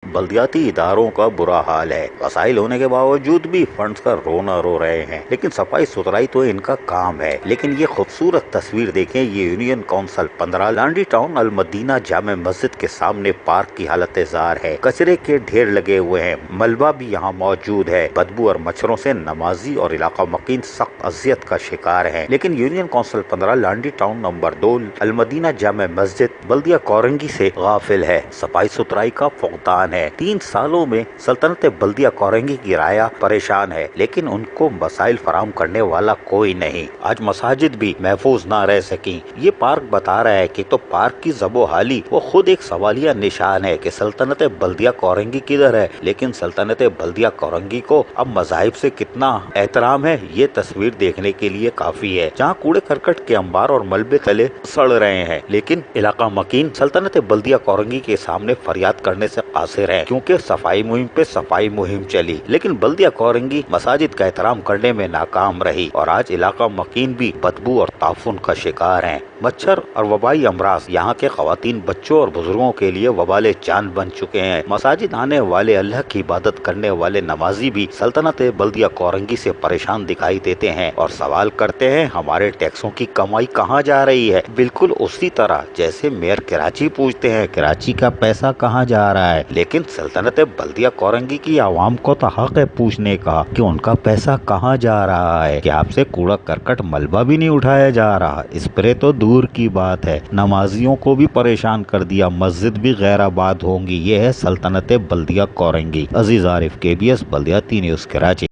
बल्दियाती इदारों का बुरा हाल है। वसाइल होने के बावजूद भी फंड्स का रोना रो रहे हैं, लेकिन सफाई सुथराई तो इनका काम है। लेकिन ये खूबसूरत तस्वीर देखें, ये यूनियन काउंसिल 15 लांडी टाउन अल मदीना जामे मस्जिद के सामने पार्क की हालत जार है। कचरे के ढेर लगे हुए हैं, मलबा भी यहाँ मौजूद है। बदबू और मच्छरों से नमाजी और इलाका मकीन सख्त अजियत का शिकार है। लेकिन union council 15 Landhi town number 2 Al Madina जामे मस्जिद बल्दिया कोरंगी से गाफिल है। सफाई सुथराई का फुकदान है। 3 सालों में सल्तनत बल्दिया कोरंगी की राया परेशान है, लेकिन उनको मसाइल फराम करने वाला कोई नहीं। आज मसाजिद भी महफूज ना रह सकी। ये पार्क बता रहा है कि तो पार्क की जबोहाली वो खुद एक सवालिया निशान है कि सल्तनत बल्दिया कोरंगी किधर है। लेकिन सल्तनत बल्दिया कोरंगी को अब मज़ाहिब से कितना एहतराम है, ये तस्वीर देखने के लिए काफी है। जहाँ कूड़े करकट के अंबार और मलबे तले सड़ रहे हैं, लेकिन इलाका मकीन सल्तनत बल्दिया कोरंगी के सामने फरियाद करने से कासिर है, क्योंकि सफाई मुहिम पे सफाई मुहिम चली, लेकिन बल्दिया कोरंगी मसाजिद का एहतराम करने में नाकाम रही। और आज इलाका मकीन भी बदबू और ताफुन का शिकार है। मच्छर और वबाई अमराज यहाँ के खवातीन, बच्चों और बुजुर्गों के लिए वबाले जान बन चुके हैं। मसाजिद आने वाले अल्लाह की इबादत करने वाले नमाजी भी सल्तनत बल्दिया कोरंगी से परेशान दिखाई देते हैं और सवाल करते हैं, हमारे टैक्सों की कमाई कहाँ जा रही है। बिल्कुल उसी तरह जैसे मेयर कराची पूछते हैं, कराची का पैसा कहाँ जा रहा है। लेकिन सल्तनत बल्दिया कोरंगी की आवाम को तो हक है पूछने का कि उनका पैसा कहाँ जा रहा है, कि आपसे कूड़ा करकट मलबा भी नहीं उठाया जा रहा। स्प्रे तो दूर की बात है, नमाजियों को भी परेशान कर दिया, मस्जिद भी गैराबाद होंगी। ये है सल्तनत बल्दिया कोरंगी। अजीज आरिफ, KBS बल्दियाती न्यूज़, कराची।